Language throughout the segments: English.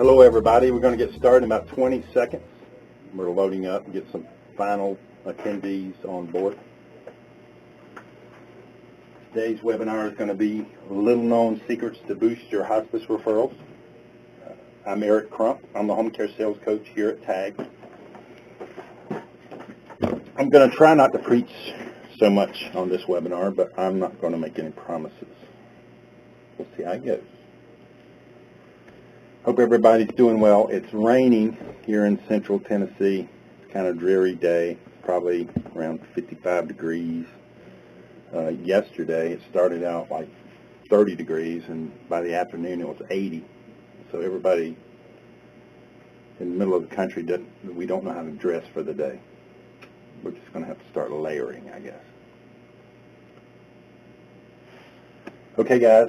Hello everybody, we're going to get started in about 20 seconds. We're loading up and get some final attendees on board. Today's webinar is going to be Little Known Secrets to Boost Your Hospice Referrals. I'm Eric Crump. I'm the Home Care Sales Coach here at TAG. I'm going to try not to preach so much on this webinar, but I'm not going to make any promises. We'll see how it goes. Hope everybody's doing well. It's raining here in central Tennessee. It's kind of a dreary day, probably around 55 degrees. Yesterday it started out like 30 degrees, and by the afternoon it was 80. So everybody in the middle of the country, we don't know how to dress for the day. We're just going to have to start layering, I guess. Okay, guys.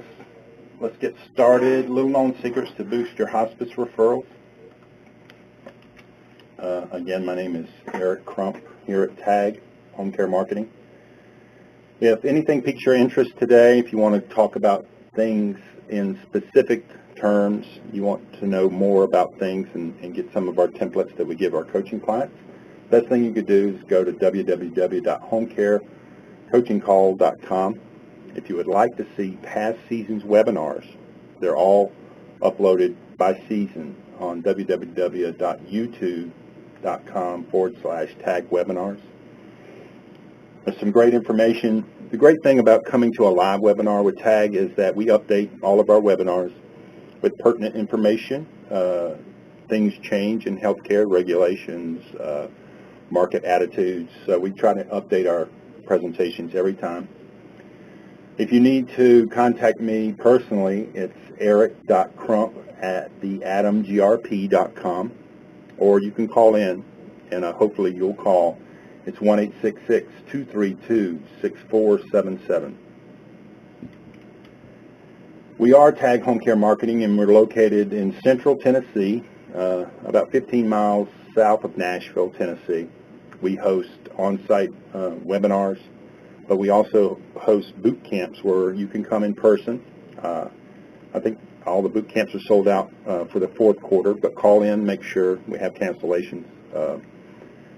Let's get started. Little known secrets to boost your hospice referrals. Again, my name is Eric Crump here at TAG Home Care Marketing. If anything piques your interest today, if you want to talk about things in specific terms, you want to know more about things and get some of our templates that we give our coaching clients, the best thing you could do is go to www.homecarecoachingcall.com. If you would like to see past seasons webinars, they're all uploaded by season on www.youtube.com/tag webinars. There's some great information. The great thing about coming to a live webinar with TAG is that we update all of our webinars with pertinent information. Things change in healthcare, regulations, market attitudes. So we try to update our presentations every time. If you need to contact me personally, it's eric.crump@theadamgrp.com, or you can call in, and hopefully you'll call. It's 1-866-232-6477. We are TAG Home Care Marketing, and we're located in central Tennessee, about 15 miles south of Nashville, Tennessee. We host on-site webinars, but we also host boot camps where you can come in person. I think all the boot camps are sold out for the fourth quarter, but call in, make sure we have cancellations.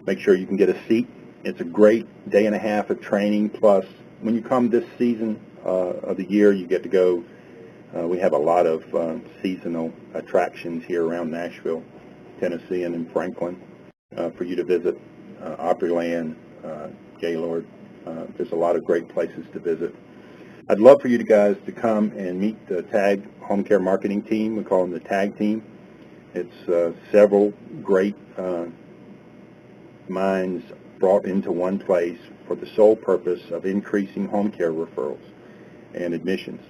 Make sure you can get a seat. It's a great day and a half of training, plus when you come this season of the year, you get to go. We have a lot of seasonal attractions here around Nashville, Tennessee, and in Franklin for you to visit. Opryland, Gaylord. There's a lot of great places to visit. I'd love for you guys to come and meet the TAG Home Care Marketing team. We call them the TAG team. It's several great minds brought into one place for the sole purpose of increasing home care referrals and admissions.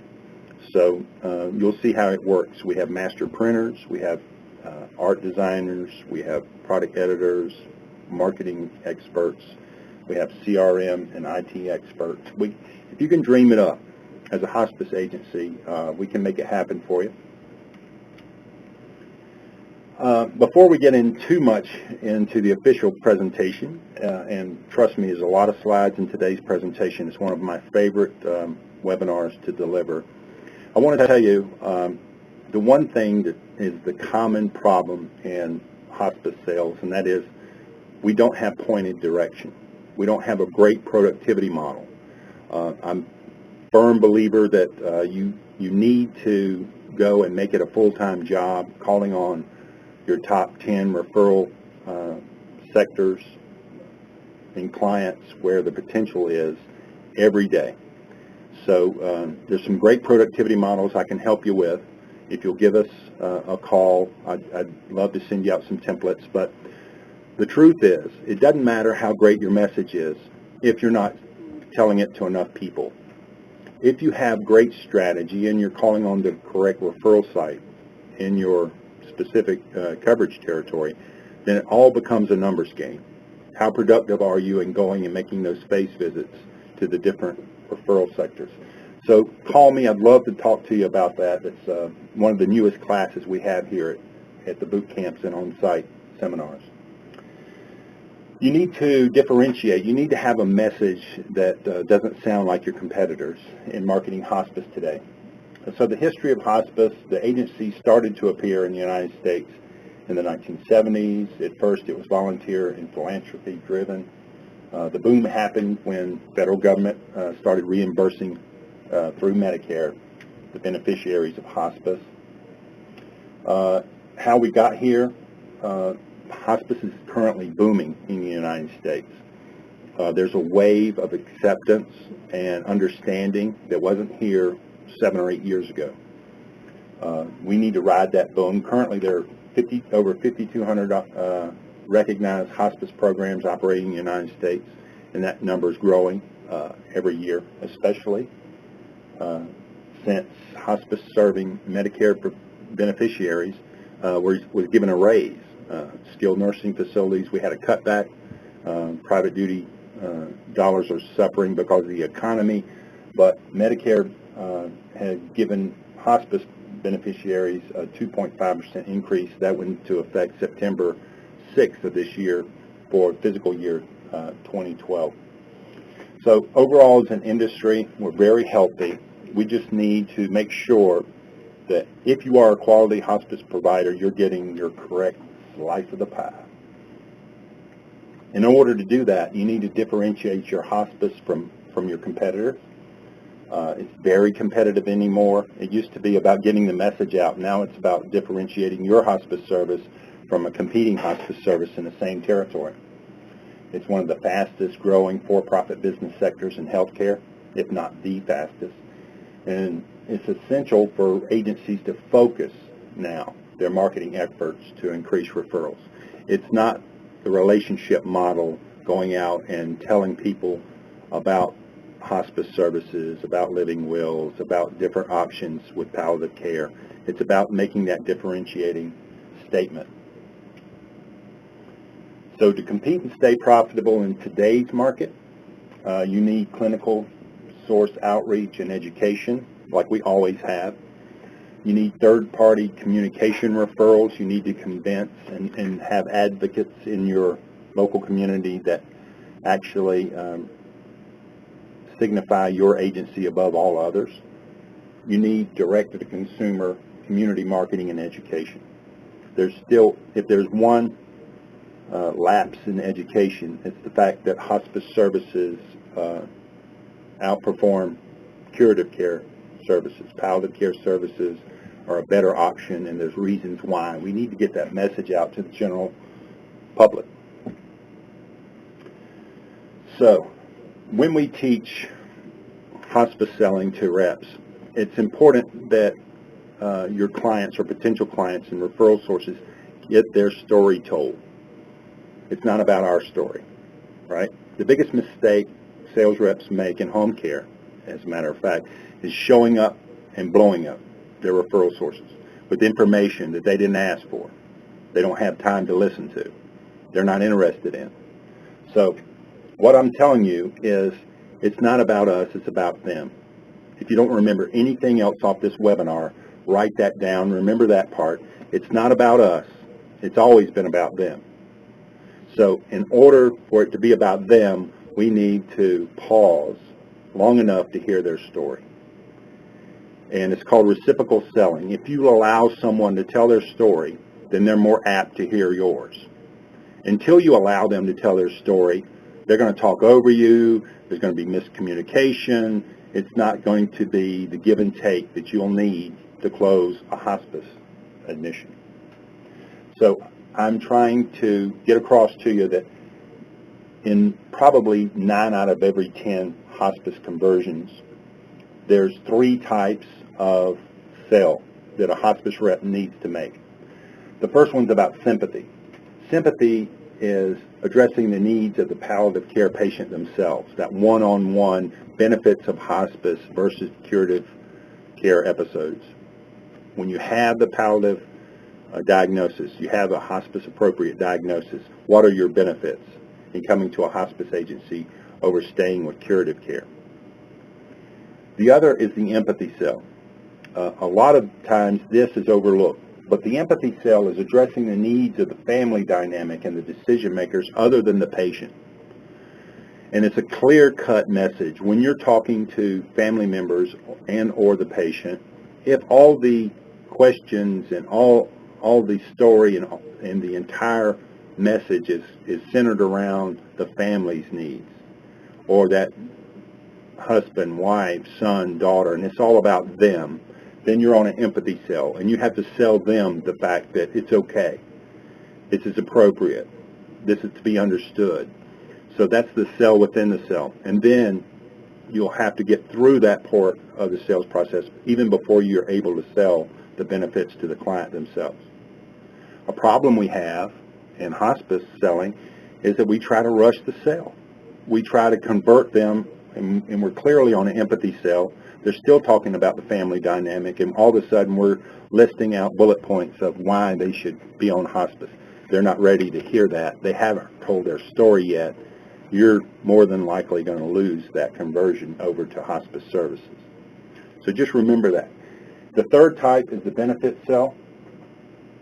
So you'll see how it works. We have master printers, we have art designers, we have product editors, marketing experts, we have CRM and IT experts. If you can dream it up as a hospice agency, we can make it happen for you. Before we get in too much into the official presentation, and trust me, there's a lot of slides in today's presentation. It's one of my favorite webinars to deliver. I want to tell you the one thing that is the common problem in hospice sales, and that is we don't have pointed direction. We don't have a great productivity model. I'm a firm believer that you need to go and make it a full-time job, calling on your top 10 referral sectors and clients where the potential is every day. So there's some great productivity models I can help you with. If you'll give us a call, I'd love to send you out some templates. But the truth is, it doesn't matter how great your message is if you're not telling it to enough people. If you have great strategy and you're calling on the correct referral site in your specific coverage territory, then it all becomes a numbers game. How productive are you in going and making those space visits to the different referral sectors? So call me. I'd love to talk to you about that. It's one of the newest classes we have here at the boot camps and on-site seminars. You need to differentiate. You need to have a message that doesn't sound like your competitors in marketing hospice today. So the history of hospice, the agency started to appear in the United States in the 1970s. At first it was volunteer and philanthropy driven. The boom happened when federal government started reimbursing through Medicare the beneficiaries of hospice. How we got here, hospice is currently booming in the United States. There's a wave of acceptance and understanding that wasn't here 7 or 8 years ago. We need to ride that boom. Currently, there are over 5,200 recognized hospice programs operating in the United States, and that number is growing every year, especially since hospice serving Medicare beneficiaries was given a raise. Skilled nursing facilities, we had a cutback. Private duty dollars are suffering because of the economy, but Medicare has given hospice beneficiaries a 2.5% increase. That went into effect September 6th of this year for fiscal year 2012. So overall, as an industry, we're very healthy. We just need to make sure that if you are a quality hospice provider, you're getting your correct slice of the pie. In order to do that, you need to differentiate your hospice from your competitors. It's very competitive anymore. It used to be about getting the message out. Now it's about differentiating your hospice service from a competing hospice service in the same territory. It's one of the fastest growing for-profit business sectors in healthcare, if not the fastest. And it's essential for agencies to focus now their marketing efforts to increase referrals. It's not the relationship model going out and telling people about hospice services, about living wills, about different options with palliative care. It's about making that differentiating statement. So to compete and stay profitable in today's market, you need clinical source outreach and education, like we always have. You need third-party communication referrals. You need to convince and have advocates in your local community that actually signify your agency above all others. You need direct-to-the-consumer community marketing and education. There's still, if there's one lapse in education, it's the fact that hospice services outperform curative care services. Palliative care services are a better option, and there's reasons why. We need to get that message out to the general public. So, when we teach hospice selling to reps, it's important that your clients or potential clients and referral sources get their story told. It's not about our story, right? The biggest mistake sales reps make in home care, as a matter of fact, is showing up and blowing up their referral sources with information that they didn't ask for. They don't have time to listen to. They're not interested in. So what I'm telling you is it's not about us, it's about them. If you don't remember anything else off this webinar, write that down. Remember that part. It's not about us. It's always been about them. So in order for it to be about them, we need to pause long enough to hear their story. And it's called reciprocal selling. If you allow someone to tell their story, then they're more apt to hear yours. Until you allow them to tell their story, they're going to talk over you. There's going to be miscommunication. It's not going to be the give and take that you'll need to close a hospice admission. So I'm trying to get across to you that in probably 9 out of every 10 hospice conversions, there's 3 types of sale that a hospice rep needs to make. The first one's about sympathy. Sympathy is addressing the needs of the palliative care patient themselves, that one-on-one benefits of hospice versus curative care episodes. When you have the palliative diagnosis, you have a hospice-appropriate diagnosis, what are your benefits in coming to a hospice agency over staying with curative care? The other is the empathy sell. A lot of times this is overlooked, but the empathy sell is addressing the needs of the family dynamic and the decision makers other than the patient. And it's a clear-cut message. When you're talking to family members and or the patient, if all the questions and all the story and the entire message is centered around the family's needs, or that husband, wife, son, daughter, and it's all about them, then you're on an empathy sell, and you have to sell them the fact that it's okay, this is appropriate, this is to be understood. So that's the sell within the sell. And then you'll have to get through that part of the sales process even before you're able to sell the benefits to the client themselves. A problem we have in hospice selling is that we try to rush the sale. We try to convert them, and we're clearly on an empathy sale. They're still talking about the family dynamic, and all of a sudden we're listing out bullet points of why they should be on hospice. They're not ready to hear that. They haven't told their story yet. You're more than likely going to lose that conversion over to hospice services. So just remember that. The third type is the benefit sell.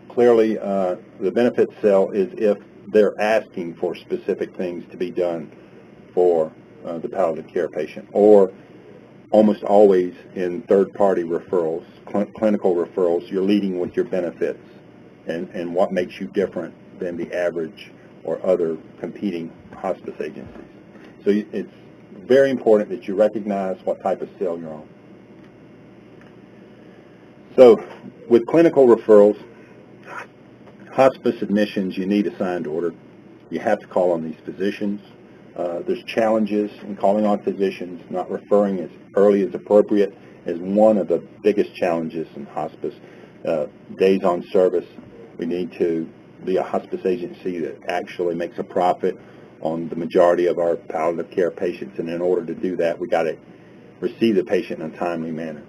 Clearly, the benefit sell is if they're asking for specific things to be done for the palliative care patient, or almost always in third-party referrals, clinical referrals, you're leading with your benefits and what makes you different than the average or other competing hospice agencies. So it's very important that you recognize what type of sale you're on. So with clinical referrals, hospice admissions, you need a signed order. You have to call on these physicians. There's challenges in calling on physicians. Not referring as early as appropriate is one of the biggest challenges in hospice. Days on service, we need to be a hospice agency that actually makes a profit on the majority of our palliative care patients, and in order to do that, we got to receive the patient in a timely manner.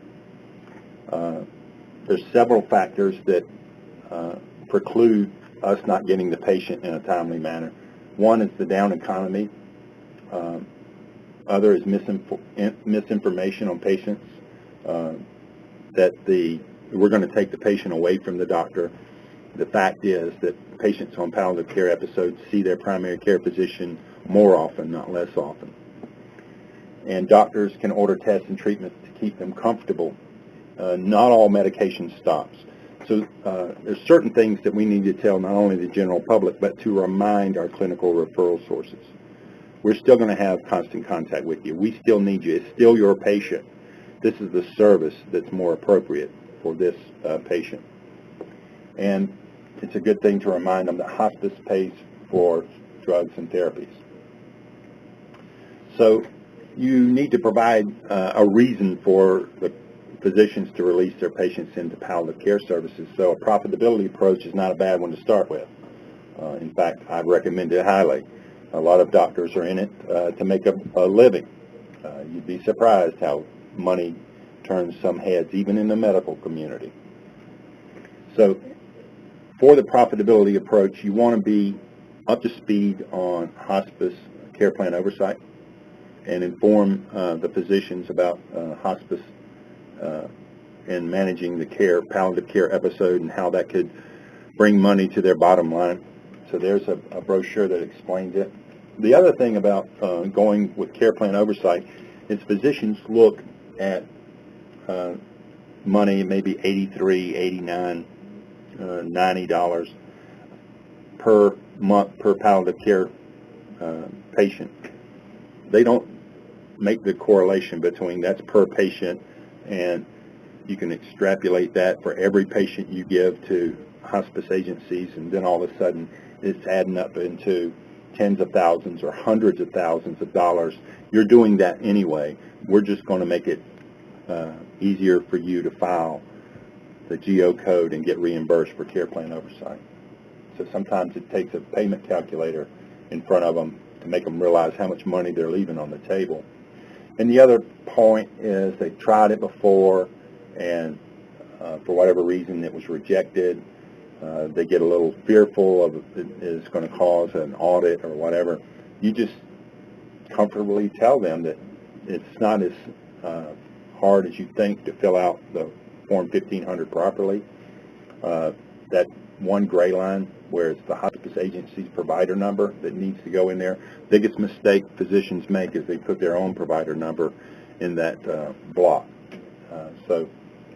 There's several factors that preclude us not getting the patient in a timely manner. One is the down economy. Other is misinformation on patients, that we're going to take the patient away from the doctor. The fact is that patients on palliative care episodes see their primary care physician more often, not less often. And doctors can order tests and treatments to keep them comfortable. Not all medication stops. So there's certain things that we need to tell not only the general public, but to remind our clinical referral sources. We're still going to have constant contact with you. We still need you. It's still your patient. This is the service that's more appropriate for this patient. And it's a good thing to remind them that hospice pays for drugs and therapies. So you need to provide a reason for the physicians to release their patients into palliative care services. So a profitability approach is not a bad one to start with. In fact, I'd recommend it highly. A lot of doctors are in it to make a living. You'd be surprised how money turns some heads, even in the medical community. So for the profitability approach, you want to be up to speed on hospice care plan oversight and inform the physicians about hospice and managing the palliative care episode and how that could bring money to their bottom line. So there's a brochure that explains it. The other thing about going with care plan oversight is physicians look at money, maybe $83, $89, $90 per month per palliative care patient. They don't make the correlation between that's per patient, and you can extrapolate that for every patient you give to hospice agencies, and then all of a sudden it's adding up into tens of thousands or hundreds of thousands of dollars. You're doing that anyway. We're just going to make it easier for you to file the GO code and get reimbursed for care plan oversight. So sometimes it takes a payment calculator in front of them to make them realize how much money they're leaving on the table. And the other point is they tried it before, and for whatever reason it was rejected. They get a little fearful of it is going to cause an audit or whatever. You just comfortably tell them that it's not as hard as you think to fill out the Form 1500 properly. That one gray line where it's the hospice agency's provider number that needs to go in there. Biggest mistake physicians make is they put their own provider number in that block. So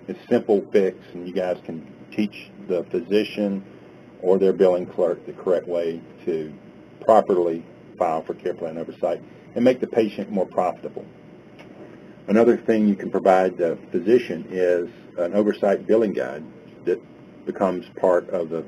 It's a simple fix, and you guys can teach the physician or their billing clerk the correct way to properly file for care plan oversight and make the patient more profitable. Another thing you can provide the physician is an oversight billing guide that becomes part of the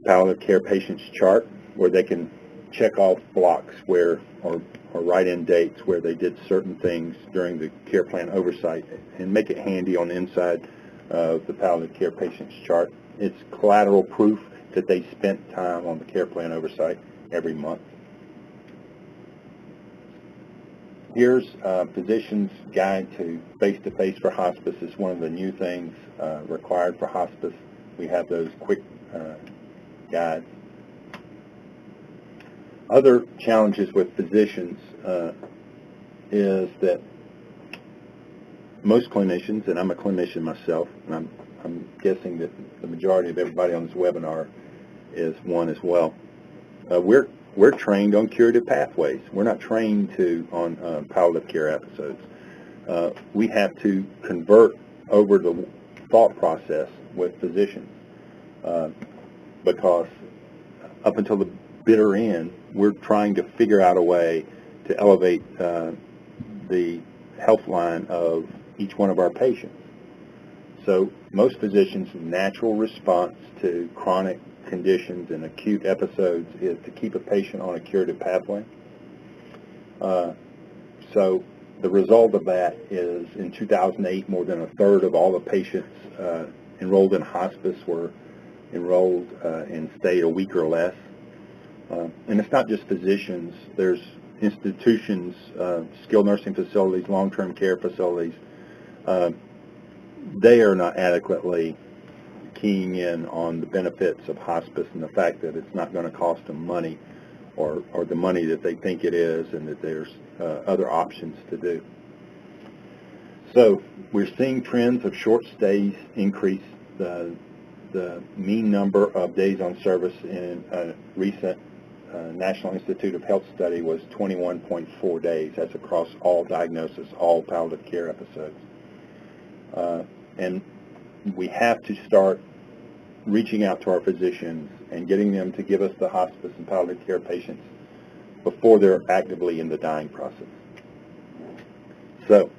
palliative care patient's chart, where they can check off blocks where or write in dates where they did certain things during the care plan oversight, and make it handy on the inside of the palliative care patient's chart. It's collateral proof that they spent time on the care plan oversight every month. Here's a physician's guide to face-to-face for hospice. It's one of the new things required for hospice. We have those quick guides. Other challenges with physicians is that most clinicians, and I'm a clinician myself, and I'm guessing that the majority of everybody on this webinar is one as well. We're trained on curative pathways. We're not trained on palliative care episodes. We have to convert over the thought process with physicians because up until the bitter end, we're trying to figure out a way to elevate the health line of each one of our patients. So most physicians' natural response to chronic conditions and acute episodes is to keep a patient on a curative pathway. So the result of that is in 2008, more than a third of all the patients enrolled in hospice were enrolled and stayed a week or less. And it's not just physicians. There's institutions, skilled nursing facilities, long-term care facilities. They are not adequately keying in on the benefits of hospice and the fact that it's not going to cost them money or the money that they think it is, and that there's other options to do. So we're seeing trends of short stays increase. The mean number of days on service in a recent National Institute of Health study was 21.4 days. That's across all diagnoses, all palliative care episodes. And we have to start reaching out to our physicians and getting them to give us the hospice and palliative care patients before they're actively in the dying process. So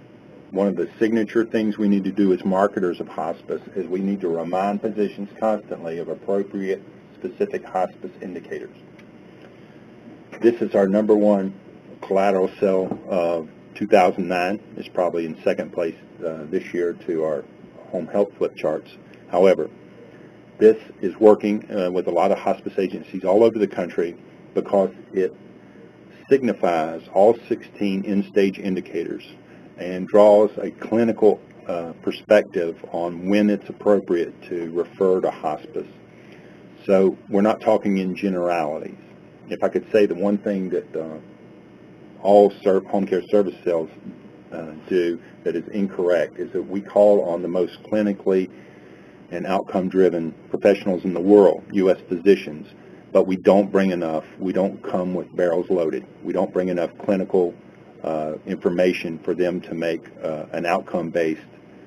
one of the signature things we need to do as marketers of hospice is we need to remind physicians constantly of appropriate specific hospice indicators. This is our number one collateral sell of 2009. It's probably in second place this year to our home health flip charts. However, this is working with a lot of hospice agencies all over the country because it signifies all 16 end-stage indicators and draws a clinical perspective on when it's appropriate to refer to hospice. So we're not talking in generalities. If I could say the one thing that all home care service sales do that is incorrect is that we call on the most clinically and outcome-driven professionals in the world, U.S. physicians, but we don't bring enough. We don't come with barrels loaded. We don't bring enough clinical information for them to make an outcome-based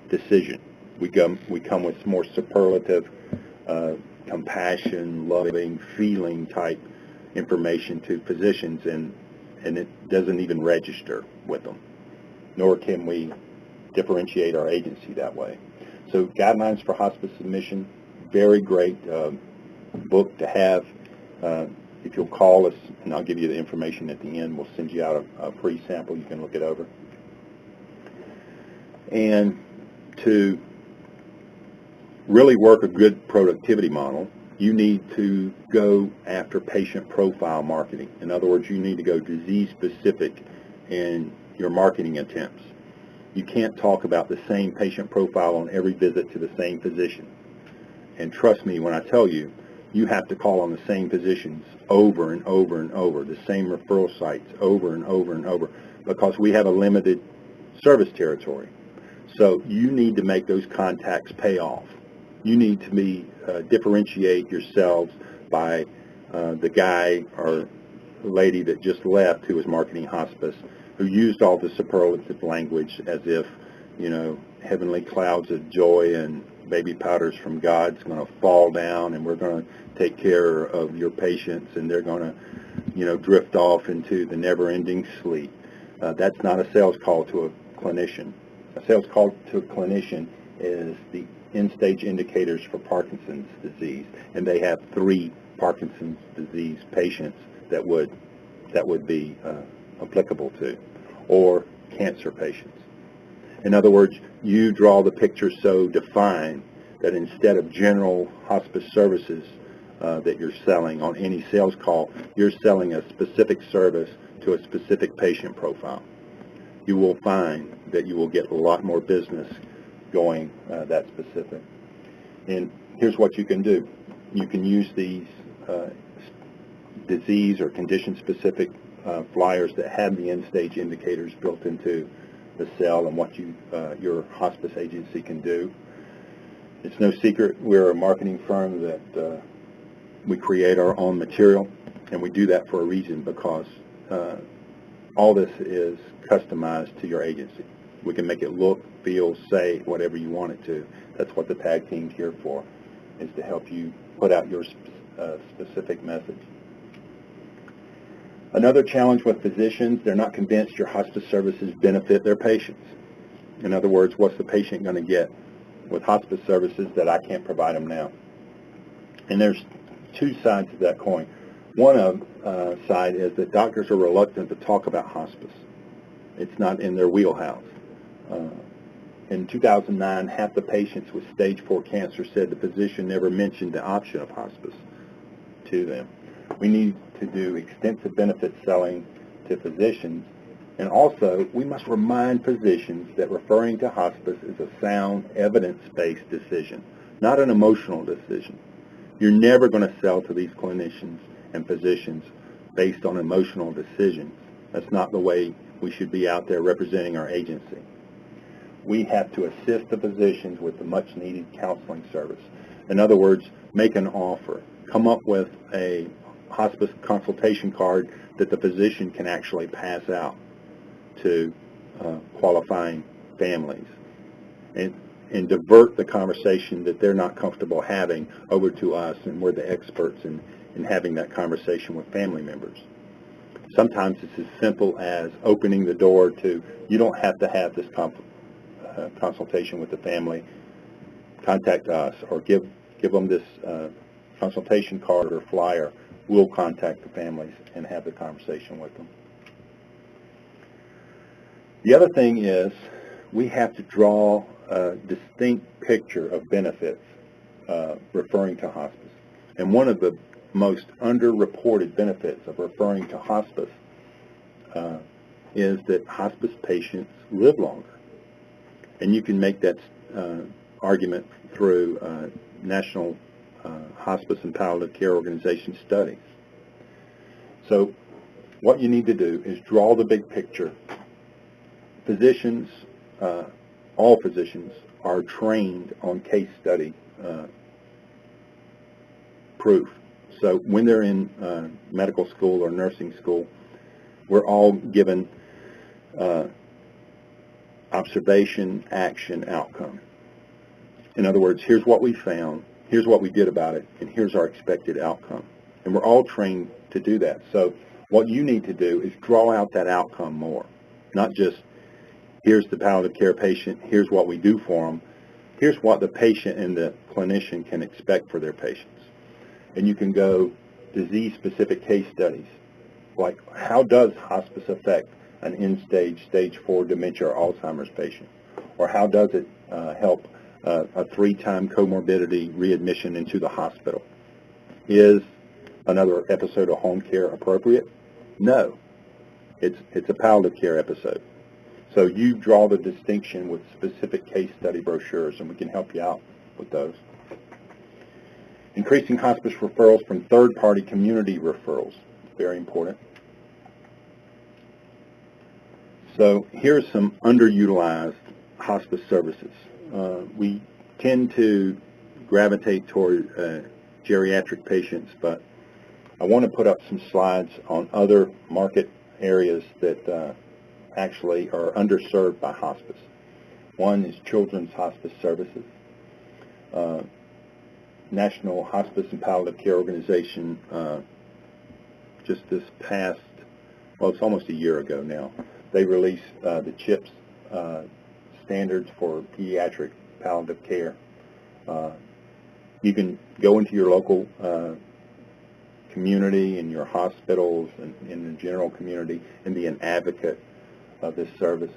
decision. We come with more superlative, compassion, loving, feeling type information to physicians, and it doesn't even register with them, nor can we differentiate our agency that way. So Guidelines for Hospice Submission, very great book to have. If you'll call us, and I'll give you the information at the end, we'll send you out a free sample. You can look it over. And to really work a good productivity model, you need to go after patient profile marketing. In other words, you need to go disease-specific in your marketing attempts. You can't talk about the same patient profile on every visit to the same physician. And trust me when I tell you, you have to call on the same physicians over and over and over, the same referral sites over and over and over, because we have a limited service territory. So you need to make those contacts pay off. You need to differentiate yourselves by the guy or lady that just left who was marketing hospice, who used all the superlative language as if, heavenly clouds of joy and baby powders from God's going to fall down, and we're going to take care of your patients, and they're going to, drift off into the never-ending sleep. That's not a sales call to a clinician. A sales call to a clinician is the end-stage indicators for Parkinson's disease, and they have 3 Parkinson's disease patients that would be applicable to, or cancer patients. In other words, you draw the picture so defined that instead of general hospice services that you're selling on any sales call, you're selling a specific service to a specific patient profile. You will find that you will get a lot more business going that specific. And here's what you can do. You can use these disease or condition-specific flyers that have the end-stage indicators built into the cell and what your hospice agency can do. It's no secret we're a marketing firm that we create our own material, and we do that for a reason, because all this is customized to your agency. We can make it look, feel, say whatever you want it to. That's what the tag team's here for, is to help you put out your specific message. Another challenge with physicians, they're not convinced your hospice services benefit their patients. In other words, what's the patient going to get with hospice services that I can't provide them now? And there's 2 sides to that coin. One side is that doctors are reluctant to talk about hospice. It's not in their wheelhouse. In 2009, half the patients with stage 4 cancer said the physician never mentioned the option of hospice to them. We need to do extensive benefit selling to physicians, and also we must remind physicians that referring to hospice is a sound, evidence-based decision, not an emotional decision. You're never going to sell to these clinicians and physicians based on emotional decisions. That's not the way we should be out there representing our agency. We have to assist the physicians with the much-needed counseling service. In other words, make an offer. Come up with a hospice consultation card that the physician can actually pass out to qualifying families, and divert the conversation that they're not comfortable having over to us, and we're the experts in having that conversation with family members. Sometimes it's as simple as opening the door to, you don't have to have this consultation with the family. Contact us, or give them this consultation card or flyer. We'll contact the families and have the conversation with them. The other thing is, we have to draw a distinct picture of benefits referring to hospice. And one of the most underreported benefits of referring to hospice is that hospice patients live longer. And you can make that argument through National Hospice and Palliative Care Organization studies. So what you need to do is draw the big picture. Physicians, all physicians, are trained on case study proof. So when they're in medical school or nursing school, we're all given observation, action, outcome. In other words, here's what we found, here's what we did about it, and here's our expected outcome. And we're all trained to do that. So what you need to do is draw out that outcome more. Not just, here's the palliative care patient, here's what we do for them. Here's what the patient and the clinician can expect for their patients. And you can go disease-specific case studies, like how does hospice affect an end-stage, stage 4 dementia or Alzheimer's patient? Or how does it help a 3-time comorbidity readmission into the hospital? Is another episode of home care appropriate? No. It's a palliative care episode. So you draw the distinction with specific case study brochures, and we can help you out with those. Increasing hospice referrals from third-party community referrals. Very important. So here's some underutilized hospice services. We tend to gravitate toward geriatric patients, but I want to put up some slides on other market areas that actually are underserved by hospice. One is Children's Hospice Services. National Hospice and Palliative Care Organization, just this past, well, it's almost a year ago now, they released the CHIPS standards for pediatric palliative care. You can go into your local community and your hospitals and in the general community and be an advocate of this service.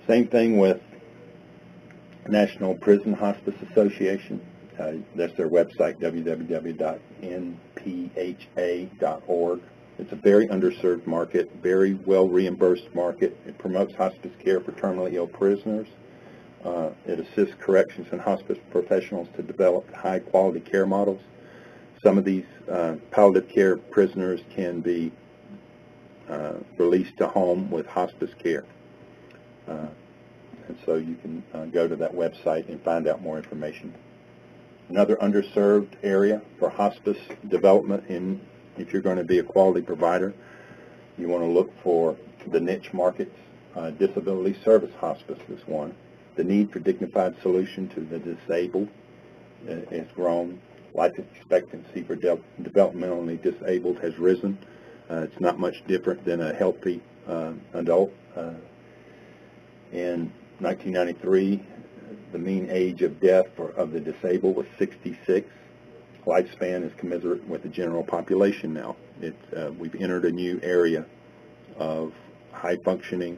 Same thing with National Prison Hospice Association. That's their website, www.npha.org. It's a very underserved market, very well reimbursed market. It promotes hospice care for terminally ill prisoners. It assists corrections and hospice professionals to develop high quality care models. Some of these palliative care prisoners can be released to home with hospice care. And so you can go to that website and find out more information. Another underserved area for hospice development, if you're going to be a quality provider, you want to look for the niche markets. Disability service hospice is one. The need for dignified solution to the disabled has grown. Life expectancy for developmentally disabled has risen. It's not much different than a healthy adult. In 1993, the mean age of death of the disabled was 66. Lifespan is commensurate with the general population now. We've entered a new area of high-functioning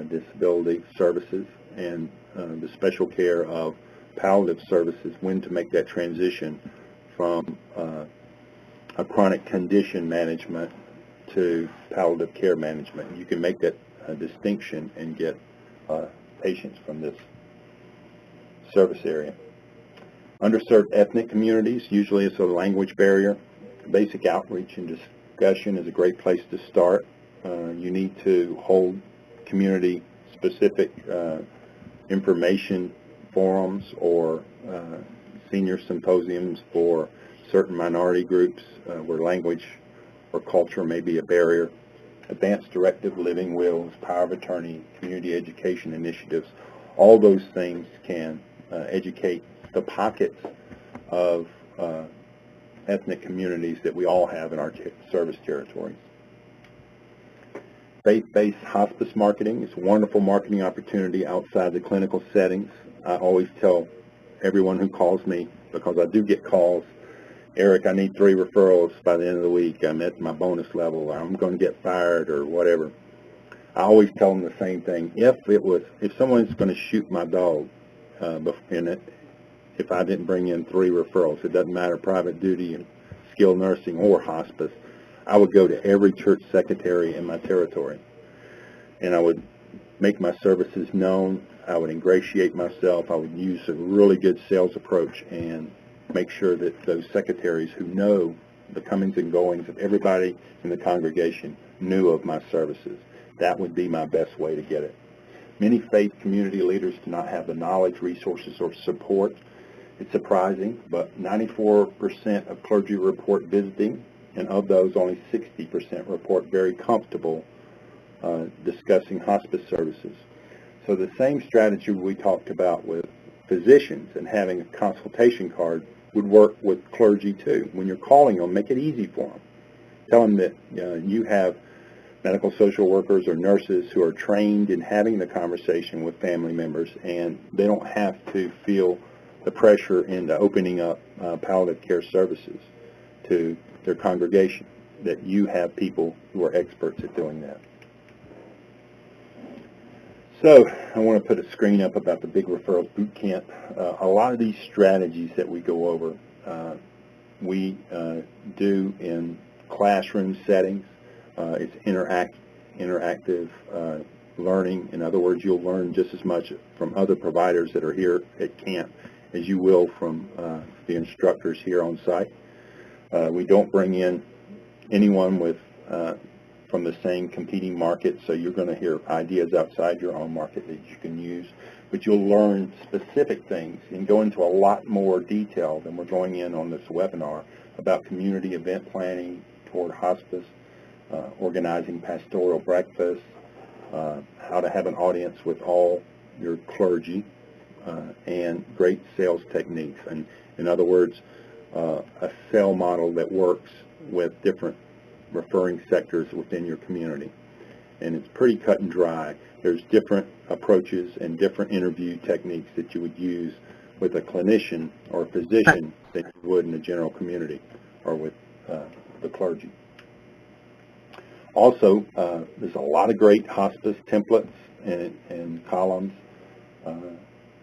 disability services and the special care of palliative services, when to make that transition from a chronic condition management to palliative care management. You can make that distinction and get patients from this service area. Underserved ethnic communities, usually it's a language barrier. Basic outreach and discussion is a great place to start. You need to hold community-specific information forums or senior symposiums for certain minority groups where language or culture may be a barrier. Advanced directive living wills, power of attorney, community education initiatives, all those things can educate the pockets of ethnic communities that we all have in our service territories. Faith-based hospice marketing is a wonderful marketing opportunity outside the clinical settings. I always tell everyone who calls me, because I do get calls, Eric, I need 3 referrals by the end of the week. I'm at my bonus level, or I'm going to get fired, or whatever. I always tell them the same thing. If someone's going to shoot my dog, if I didn't bring in 3 referrals, it doesn't matter, private duty, and skilled nursing, or hospice, I would go to every church secretary in my territory, and I would make my services known. I would ingratiate myself. I would use a really good sales approach and make sure that those secretaries who know the comings and goings of everybody in the congregation knew of my services. That would be my best way to get it. Many faith community leaders do not have the knowledge, resources, or support. It's surprising, but 94% of clergy report visiting, and of those, only 60% report very comfortable discussing hospice services. So the same strategy we talked about with physicians and having a consultation card would work with clergy too. When you're calling them, make it easy for them. Tell them that you have medical social workers or nurses who are trained in having the conversation with family members, and they don't have to feel the pressure into opening up palliative care services to their congregation, that you have people who are experts at doing that. So I want to put a screen up about the Big Referrals Boot Camp. A lot of these strategies that we go over, we do in classroom settings. It's interactive learning. In other words, you'll learn just as much from other providers that are here at camp as you will from the instructors here on site. We don't bring in anyone with from the same competing market, so you're going to hear ideas outside your own market that you can use, but you'll learn specific things and go into a lot more detail than we're going in on this webinar about community event planning toward hospice, organizing pastoral breakfast, how to have an audience with all your clergy, and great sales techniques. And in other words, a sale model that works with different referring sectors within your community. And it's pretty cut and dry. There's different approaches and different interview techniques that you would use with a clinician or a physician than you would in the general community or with the clergy. Also, there's a lot of great hospice templates and columns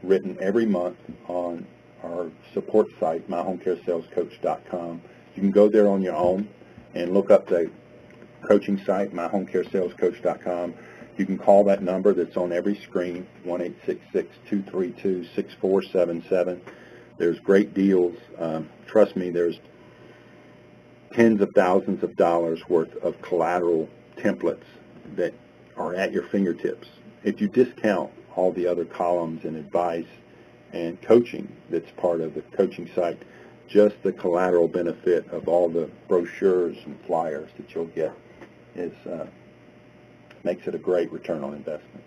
written every month on our support site, myhomecaresalescoach.com. You can go there on your own and look up the coaching site, myhomecaresalescoach.com. You can call that number that's on every screen, 1-866-232-6477. There's great deals. Trust me, there's tens of thousands of dollars worth of collateral templates that are at your fingertips. If you discount all the other columns and advice and coaching that's part of the coaching site, just the collateral benefit of all the brochures and flyers that you'll get is makes it a great return on investment.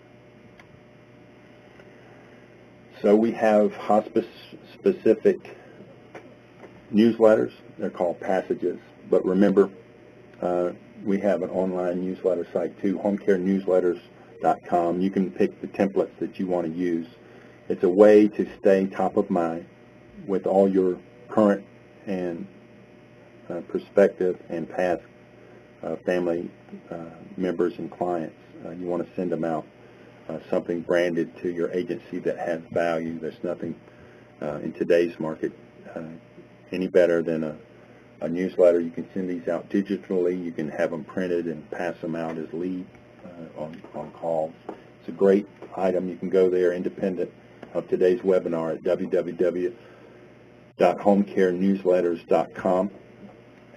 So we have hospice-specific newsletters. They're called passages. But remember, we have an online newsletter site too, homecarenewsletters.com. You can pick the templates that you want to use. It's a way to stay top of mind with all your current and prospective and past family members and clients. You want to send them out something branded to your agency that has value. There's nothing in today's market any better than a newsletter. You can send these out digitally. You can have them printed and pass them out as lead on calls. It's a great item. You can go there independent of today's webinar at www.homecarenewsletters.com.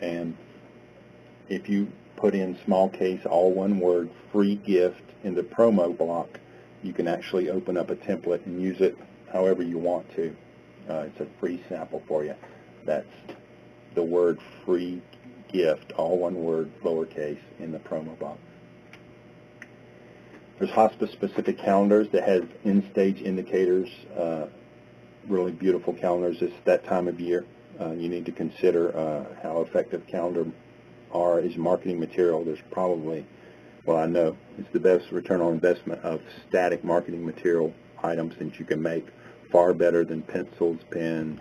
And if you put in small case, all one word, free gift in the promo block, you can actually open up a template and use it however you want to. It's a free sample for you. That's the word free gift, all one word, lowercase, in the promo box. There's hospice-specific calendars that have end-stage indicators, really beautiful calendars. It's that time of year. You need to consider how effective calendar are as marketing material. There's probably, well, I know it's the best return on investment of static marketing material items that you can make, far better than pencils, pens,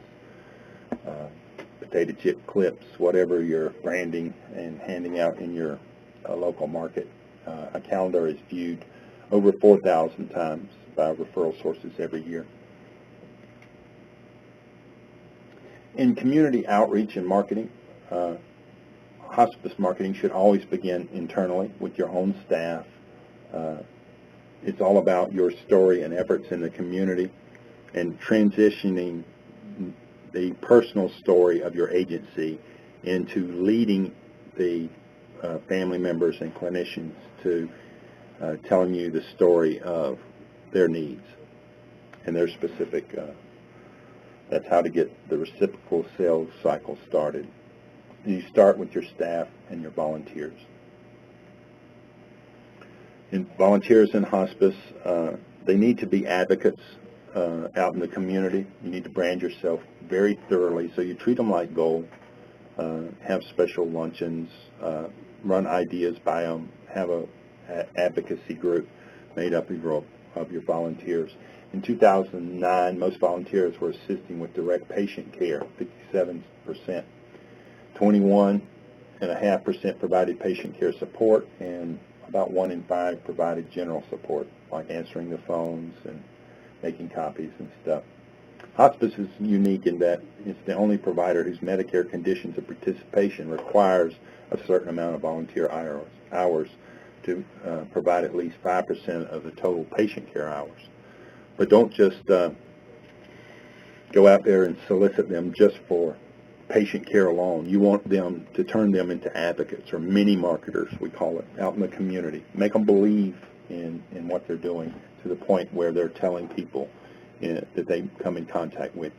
potato chip clips, whatever you're branding and handing out in your local market. A calendar is viewed over 4,000 times by referral sources every year. In community outreach and marketing, hospice marketing should always begin internally with your own staff. It's all about your story and efforts in the community and transitioning the personal story of your agency into leading the family members and clinicians to telling you the story of their needs and their specific, that's how to get the reciprocal sales cycle started. And you start with your staff and your volunteers. And volunteers in hospice, they need to be advocates out in the community. You need to brand yourself very thoroughly, so you treat them like gold. Have special luncheons, run ideas by them, have a advocacy group made up of your volunteers. In 2009, most volunteers were assisting with direct patient care, 57%. 21.5% provided patient care support, and about 1 in 5 provided general support, like answering the phones and making copies and stuff. Hospice is unique in that it's the only provider whose Medicare conditions of participation requires a certain amount of volunteer hours to provide at least 5% of the total patient care hours. But don't just go out there and solicit them just for patient care alone. You want them to turn them into advocates, or mini marketers, we call it, out in the community. Make them believe in what they're doing to the point where they're telling people that they come in contact with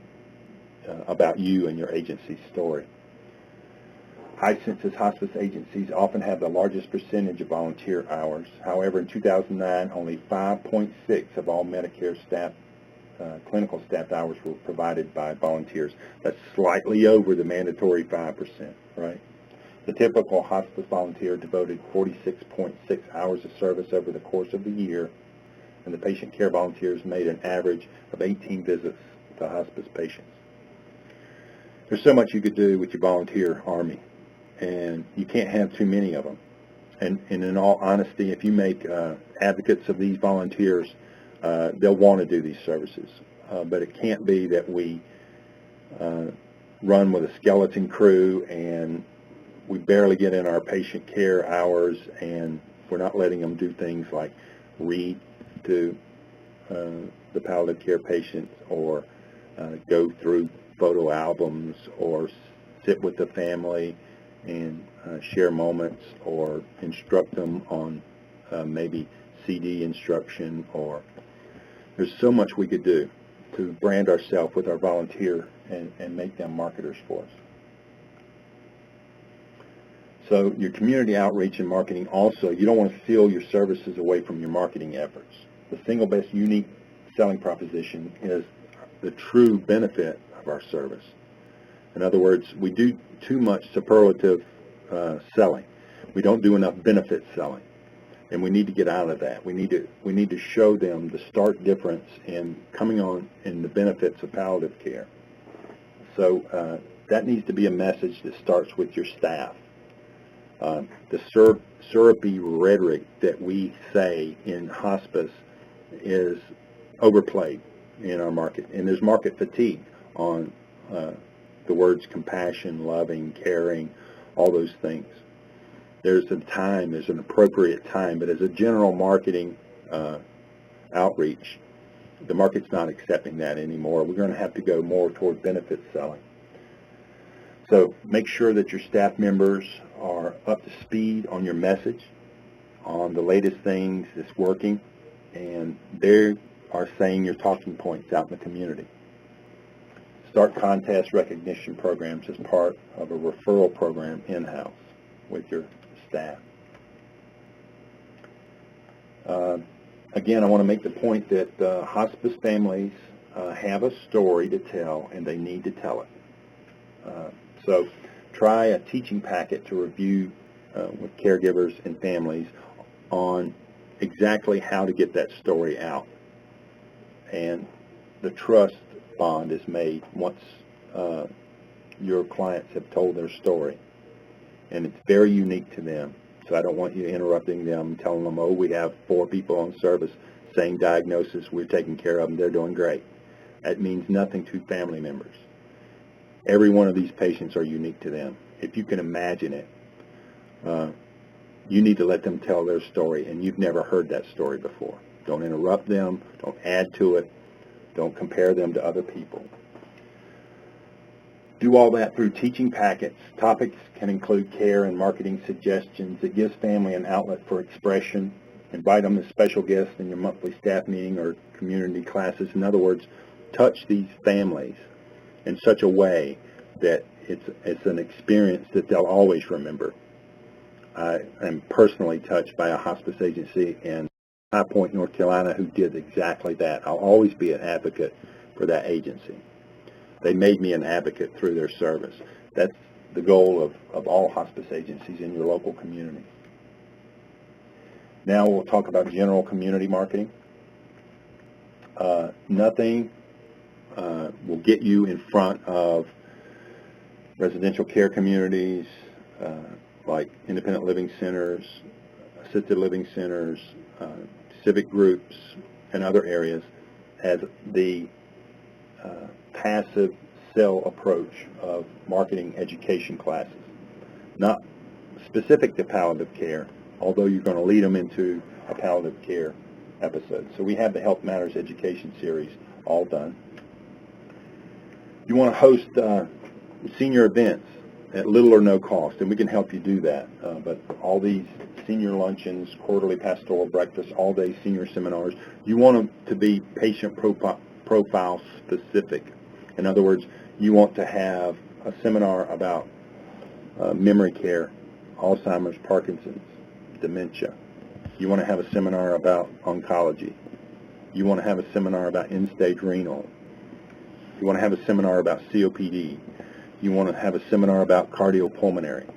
about you and your agency's story. High census hospice agencies often have the largest percentage of volunteer hours. However, in 2009, only 5.6 of all Medicare clinical staff hours were provided by volunteers. That's slightly over the mandatory 5%, right? The typical hospice volunteer devoted 46.6 hours of service over the course of the year, and the patient care volunteers made an average of 18 visits to hospice patients. There's so much you could do with your volunteer army, and you can't have too many of them. And in all honesty, if you make advocates of these volunteers, they'll want to do these services. But it can't be that we run with a skeleton crew and we barely get in our patient care hours, and we're not letting them do things like read to the palliative care patients, or go through photo albums, or sit with the family and share moments, or instruct them on maybe CD instruction. Or there's so much we could do to brand ourselves with our volunteer and make them marketers for us. So your community outreach and marketing also, you don't want to steal your services away from your marketing efforts. The single best unique selling proposition is the true benefit of our service. In other words, we do too much superlative selling. We don't do enough benefit selling, and we need to get out of that. We need to show them the stark difference in coming on in the benefits of palliative care. So that needs to be a message that starts with your staff. The syrupy rhetoric that we say in hospice is overplayed in our market, and there's market fatigue on the words compassion, loving, caring, all those things. There's an appropriate time, but as a general marketing outreach, the market's not accepting that anymore. We're going to have to go more toward benefit selling. So make sure that your staff members are up to speed on your message, on the latest things that's working, and they are saying your talking points out in the community. Start contest recognition programs as part of a referral program in-house with your staff. Again, I want to make the point that hospice families have a story to tell, and they need to tell it. So try a teaching packet to review with caregivers and families on exactly how to get that story out. And the trust bond is made once your clients have told their story. And it's very unique to them. So I don't want you interrupting them, telling them, oh, we have 4 people on service, same diagnosis, we're taking care of them, they're doing great. That means nothing to family members. Every one of these patients are unique to them. If you can imagine it, you need to let them tell their story, and you've never heard that story before. Don't interrupt them. Don't add to it. Don't compare them to other people. Do all that through teaching packets. Topics can include care and marketing suggestions. It gives family an outlet for expression. Invite them as special guests in your monthly staff meeting or community classes. In other words, touch these families in such a way that it's an experience that they'll always remember. I am personally touched by a hospice agency in High Point, North Carolina, who did exactly that. I'll always be an advocate for that agency. They made me an advocate through their service. That's the goal of all hospice agencies in your local community. Now we'll talk about general community marketing. Nothing will get you in front of residential care communities like independent living centers, assisted living centers, civic groups, and other areas as the passive sell approach of marketing education classes. Not specific to palliative care, although you're going to lead them into a palliative care episode. So we have the Health Matters Education Series all done. You want to host senior events at little or no cost, and we can help you do that. But all these senior luncheons, quarterly pastoral breakfasts, all-day senior seminars, you want them to be patient profile specific. In other words, you want to have a seminar about memory care, Alzheimer's, Parkinson's, dementia. You want to have a seminar about oncology. You want to have a seminar about end-stage renal. You want to have a seminar about COPD. You want to have a seminar about cardiopulmonary.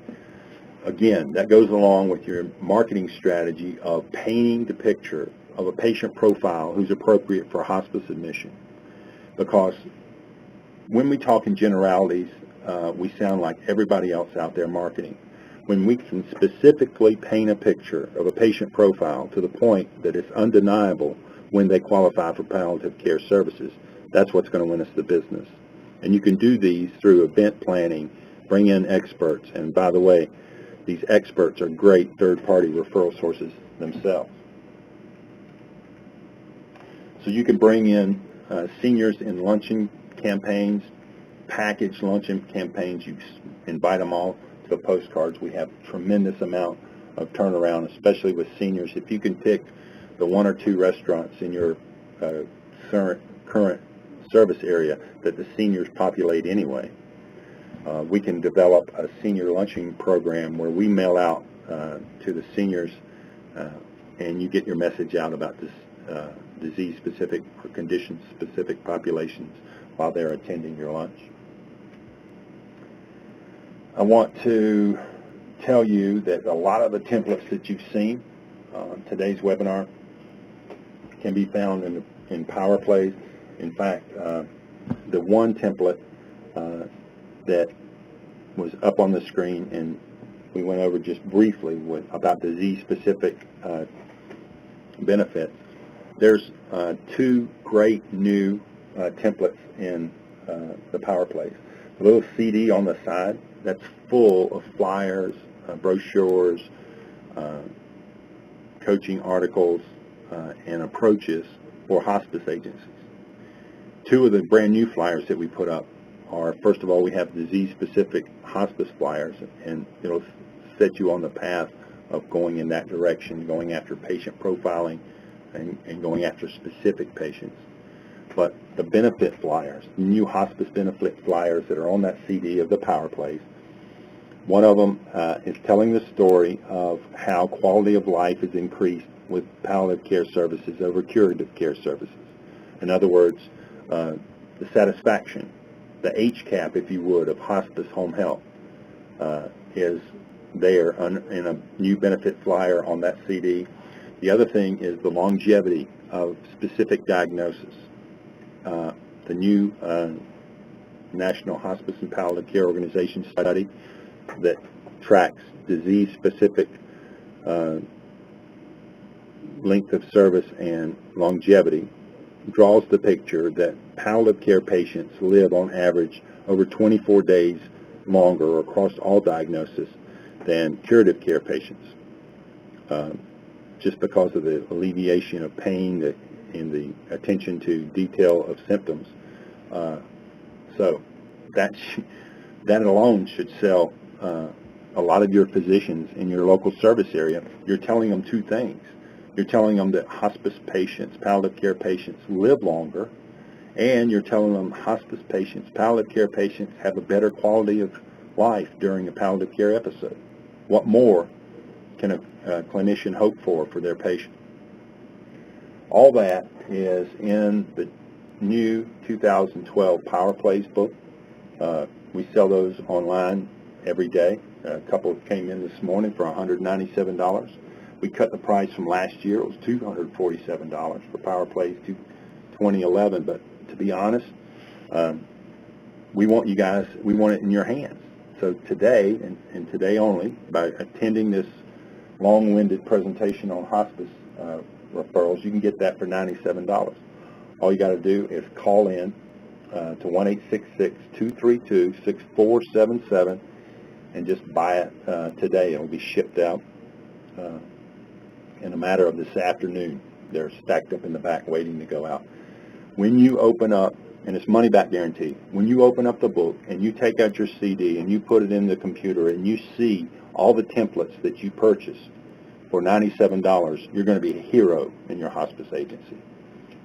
Again, that goes along with your marketing strategy of painting the picture of a patient profile who's appropriate for hospice admission. Because when we talk in generalities, we sound like everybody else out there marketing. When we can specifically paint a picture of a patient profile to the point that it's undeniable when they qualify for palliative care services, that's what's going to win us the business. And you can do these through event planning, bring in experts, and by the way, these experts are great third-party referral sources themselves. So you can bring in seniors in luncheon campaigns, package luncheon campaigns. You invite them all to the postcards. We have tremendous amount of turnaround, especially with seniors. If you can pick the one or two restaurants in your current service area that the seniors populate anyway, we can develop a senior lunching program where we mail out to the seniors and you get your message out about this disease-specific or condition-specific populations while they're attending your lunch. I want to tell you that a lot of the templates that you've seen on today's webinar can be found in PowerPlays. In fact, the one template that was up on the screen and we went over just briefly about disease-specific benefits, there's two great new templates in the PowerPlays. The little CD on the side, that's full of flyers, brochures, coaching articles, and approaches for hospice agencies. Two of the brand new flyers that we put up are, first of all, we have disease-specific hospice flyers, and it'll set you on the path of going in that direction, going after patient profiling and going after specific patients. But the benefit flyers, new hospice benefit flyers that are on that CD of the PowerPlays, one of them is telling the story of how quality of life is increased with palliative care services over curative care services. In other words, the satisfaction, the HCAP, if you would, of hospice home health is there in a new benefit flyer on that CD. The other thing is the longevity of specific diagnosis. The new National Hospice and Palliative Care Organization study that tracks disease-specific length of service and longevity draws the picture that palliative care patients live on average over 24 days longer across all diagnoses than curative care patients, just because of the alleviation of pain and the attention to detail of symptoms. So that alone should sell a lot of your physicians in your local service area. You're telling them two things. You're telling them that hospice patients, palliative care patients live longer, and you're telling them hospice patients, palliative care patients have a better quality of life during a palliative care episode. What more can a clinician hope for their patient? All that is in the new 2012 PowerPlays book. We sell those online every day. A couple came in this morning for $197. We cut the price from last year. It was $247 for PowerPlays 2011. But to be honest, we want it in your hands. So today, and today only, by attending this long-winded presentation on hospice referrals, you can get that for $97. All you got to do is call in to 1-866-232-6477 and just buy it today. It will be shipped out in a matter of this afternoon. They're stacked up in the back waiting to go out. When you open up, and it's money back guarantee, when you open up the book and you take out your CD and you put it in the computer and you see all the templates that you purchased for $97, you're going to be a hero in your hospice agency.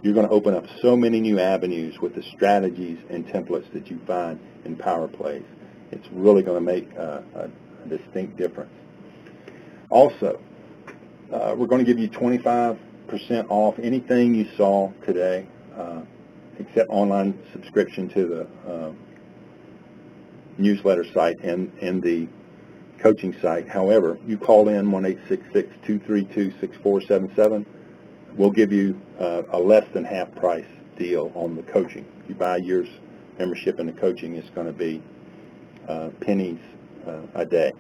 You're going to open up so many new avenues with the strategies and templates that you find in PowerPlays. It's really going to make a distinct difference. Also, we're going to give you 25% off anything you saw today, except online subscription to the newsletter site and the coaching site. However, you call in 1-866-232-6477. We'll give you a less than half price deal on the coaching. If you buy a year's membership in the coaching, it's going to be pennies a day.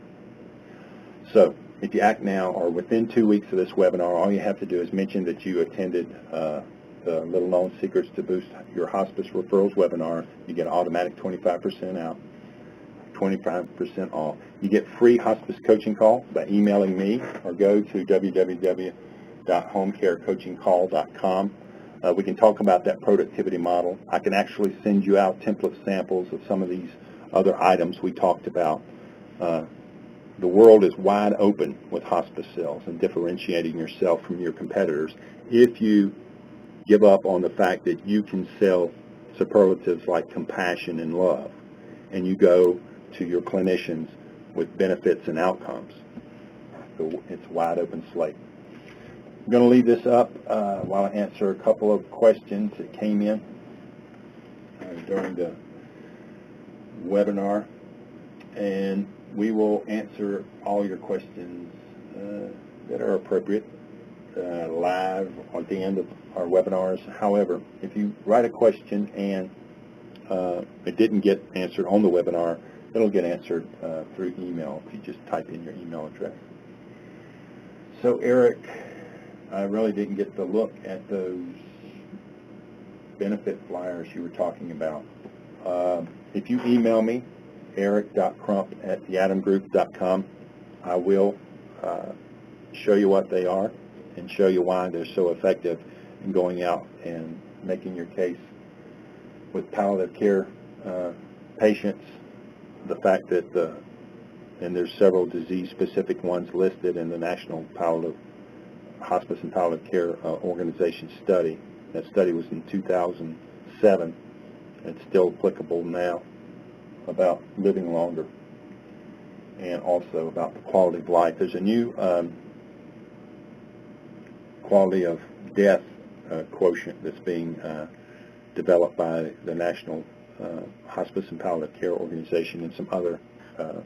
So if you act now or within 2 weeks of this webinar, all you have to do is mention that you attended the Little Known Secrets to Boost Your Hospice Referrals webinar. You get automatic 25% out, 25% off. You get free hospice coaching call by emailing me or go to www.homecarecoachingcall.com. We can talk about that productivity model. I can actually send you out template samples of some of these other items we talked about. The world is wide open with hospice sales and differentiating yourself from your competitors if you give up on the fact that you can sell superlatives like compassion and love, and you go to your clinicians with benefits and outcomes. So it's a wide open slate. I'm going to leave this up while I answer a couple of questions that came in during the webinar, and we will answer all your questions that are appropriate live at the end of our webinars. However, if you write a question and it didn't get answered on the webinar, it'll get answered through email if you just type in your email address. So Eric, I really didn't get to look at those benefit flyers you were talking about. If you email me, eric.crump@theatomgroup.com, I will show you what they are and show you why they're so effective in going out and making your case with palliative care patients. The fact that and there's several disease-specific ones listed in the National Palliative Hospice and Palliative Care Organization study. That study was in 2007. It's still applicable now, about living longer and also about the quality of life. There's a new quality of death quotient that's being developed by the National Hospice and Palliative Care Organization and some other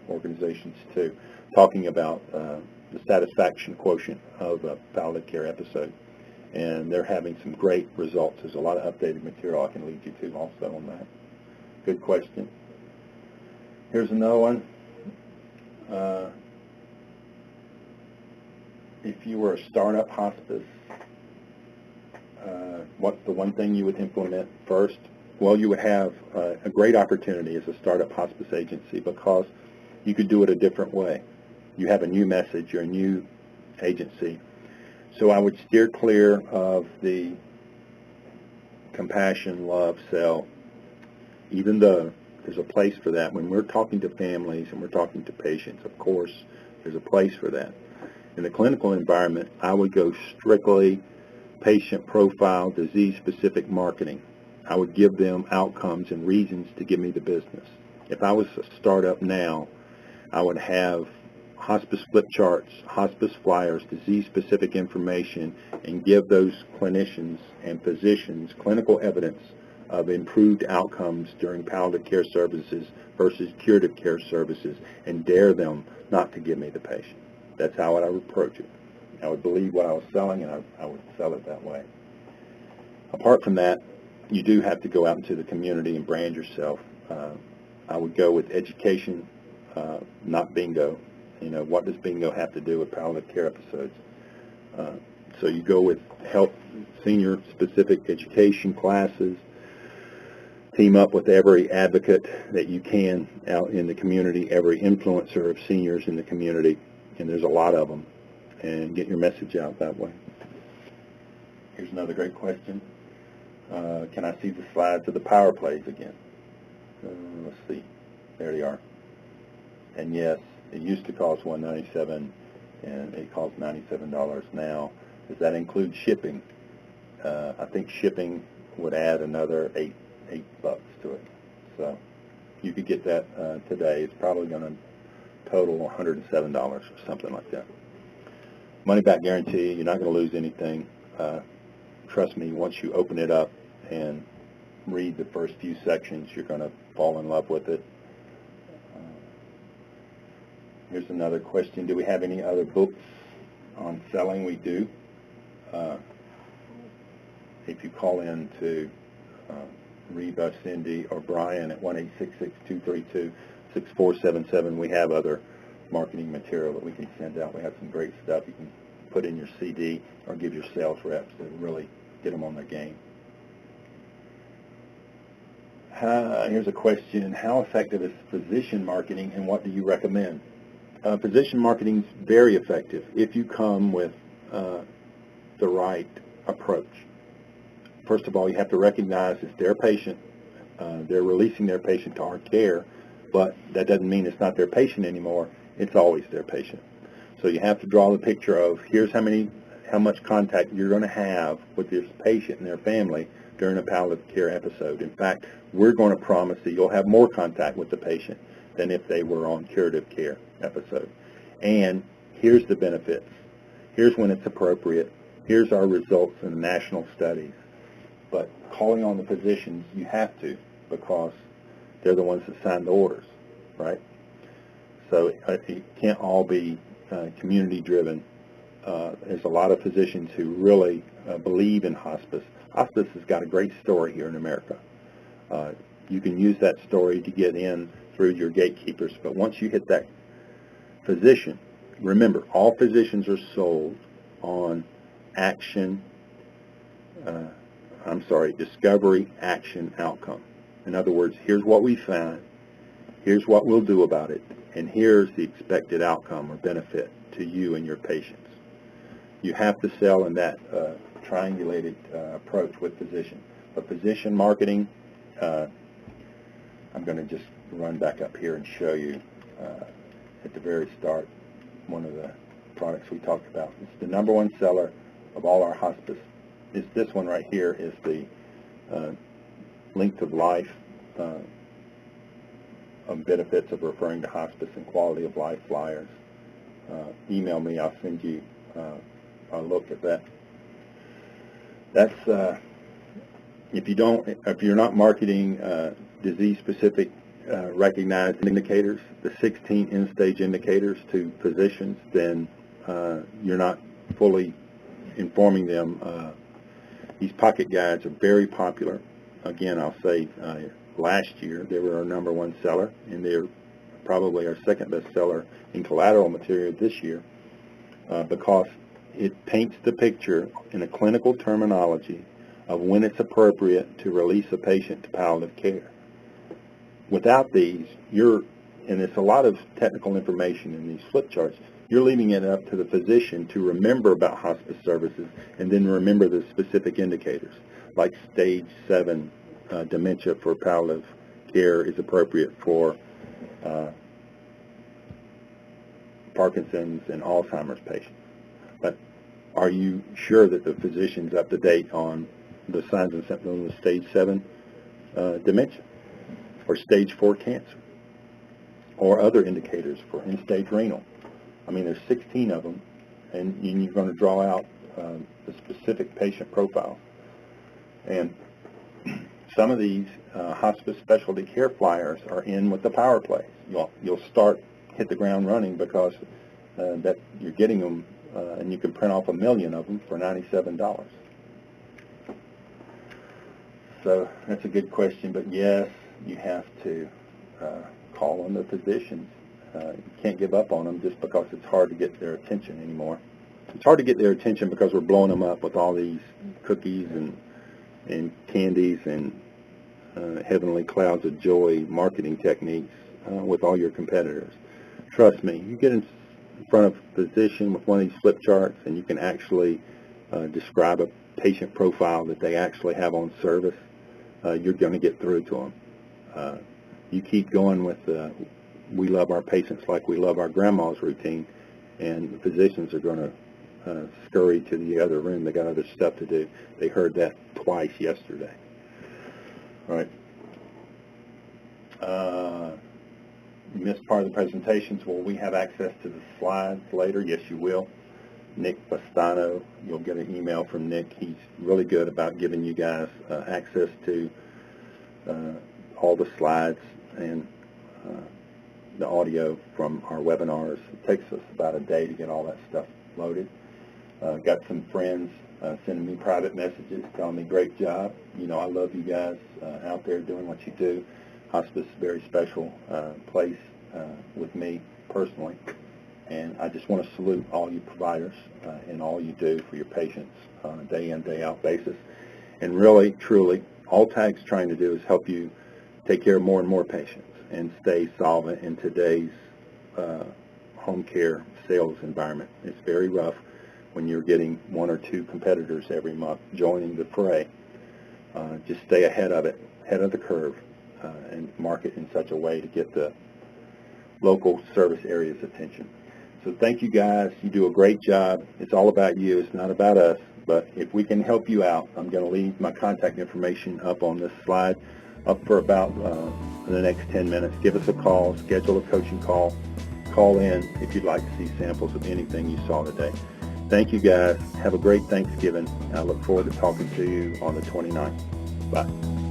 organizations too, talking about the satisfaction quotient of a palliative care episode. And they're having some great results. There's a lot of updated material I can lead you to also on that. Good question. Here's another one. If you were a startup hospice, what's the one thing you would implement first? Well, you would have a great opportunity as a startup hospice agency because you could do it a different way. You have a new message, you're a new agency. So I would steer clear of the compassion, love, sell, even though there's a place for that. When we're talking to families and we're talking to patients, of course, there's a place for that. In the clinical environment, I would go strictly patient profile, disease-specific marketing. I would give them outcomes and reasons to give me the business. If I was a startup now, I would have hospice flip charts, hospice flyers, disease-specific information, and give those clinicians and physicians clinical evidence of improved outcomes during palliative care services versus curative care services, and dare them not to give me the patient. That's how I would approach it. I would believe what I was selling, and I would sell it that way. Apart from that, you do have to go out into the community and brand yourself. I would go with education, not bingo. You know, what does bingo have to do with palliative care episodes? So you go with health, senior-specific education classes, team up with every advocate that you can out in the community, every influencer of seniors in the community, and there's a lot of them, and get your message out that way. Here's another great question. Can I see the slides of the power plays again? Let's see. There they are. And yes, it used to cost $197, and it costs $97 now. Does that include shipping? I think shipping would add another $8 to it. So You could get that today. It's probably going to total $107 or something like that. Money back guarantee. You're not going to lose anything. Trust me, once you open it up and read the first few sections, you're going to fall in love with it. Here's another question. Do we have any other books on selling? We do. If you call in to Reba, Cindy, or Brian at 1-866-232-6477, we have other marketing material that we can send out. We have some great stuff you can put in your CD or give your sales reps to really get them on their game. Here's a question. How effective is physician marketing, and what do you recommend? Physician marketing is very effective if you come with the right approach. First of all, you have to recognize it's their patient. They're releasing their patient to our care, but that doesn't mean it's not their patient anymore. It's always their patient. So you have to draw the picture of here's how much contact you're going to have with this patient and their family during a palliative care episode. In fact, we're going to promise that you'll have more contact with the patient than if they were on curative care episode. And here's the benefits. Here's when it's appropriate. Here's our results in the national studies. But calling on the physicians, you have to, because they're the ones that sign the orders, right? So it can't all be community-driven. There's a lot of physicians who really believe in hospice. Hospice has got a great story here in America. You can use that story to get in through your gatekeepers, but once you hit that physician, remember, all physicians are sold on discovery, action, outcome. In other words, here's what we found, here's what we'll do about it, and here's the expected outcome or benefit to you and your patients. You have to sell in that triangulated approach with physician. But physician marketing, I'm going to just run back up here and show you at the very start one of the products we talked about. It's the number one seller of all our hospice. Is this one right here is the length of life of benefits of referring to hospice and quality of life flyers. Email me, I'll send you a look at that. That's if you're not marketing disease-specific recognized indicators, the 16 end-stage indicators to physicians, then you're not fully informing them. These pocket guides are very popular. Again, I'll say last year they were our number one seller, and they're probably our second best seller in collateral material this year because it paints the picture in a clinical terminology of when it's appropriate to release a patient to palliative care. Without these, and it's a lot of technical information in these flip charts, you're leaving it up to the physician to remember about hospice services and then remember the specific indicators, like stage 7 dementia for palliative care is appropriate for Parkinson's and Alzheimer's patients. But are you sure that the physician's up to date on the signs and symptoms of stage 7 dementia or stage 4 cancer or other indicators for end-stage renal? I mean, there's 16 of them, and you're going to draw out the specific patient profile. And some of these hospice specialty care flyers are in with the power plays. You'll hit the ground running because that you're getting them, and you can print off 1 million of them for $97. So that's a good question, but yes, you have to call on the physicians. You can't give up on them just because it's hard to get their attention anymore. It's hard to get their attention because we're blowing them up with all these cookies and candies and heavenly clouds of joy marketing techniques with all your competitors. Trust me, you get in front of a physician with one of these flip charts and you can actually describe a patient profile that they actually have on service, you're going to get through to them. You keep going with we love our patients like we love our grandma's routine, and the physicians are going to scurry to the other room. They got other stuff to do. They heard that twice yesterday. All right. You missed part of the presentations. Will we have access to the slides later? Yes, you will. Nick Bastano, you'll get an email from Nick. He's really good about giving you guys access to all the slides and the audio from our webinars. It takes us about a day to get all that stuff loaded. Got some friends sending me private messages telling me great job. You know, I love you guys out there doing what you do. Hospice is a very special place with me personally, and I just want to salute all you providers and all you do for your patients on a day in, day out basis. And really, truly, all TAG's trying to do is help you take care of more and more patients and stay solvent in today's home care sales environment. It's very rough when you're getting one or two competitors every month joining the fray. Just stay ahead of it, ahead of the curve, and market in such a way to get the local service area's attention. So thank you guys. You do a great job. It's all about you. It's not about us. But if we can help you out, I'm going to leave my contact information up on this slide, up for about the next 10 minutes. Give us a call, schedule a coaching call, call in if you'd like to see samples of anything you saw today. Thank you guys. Have a great Thanksgiving. I look forward to talking to you on the 29th. Bye.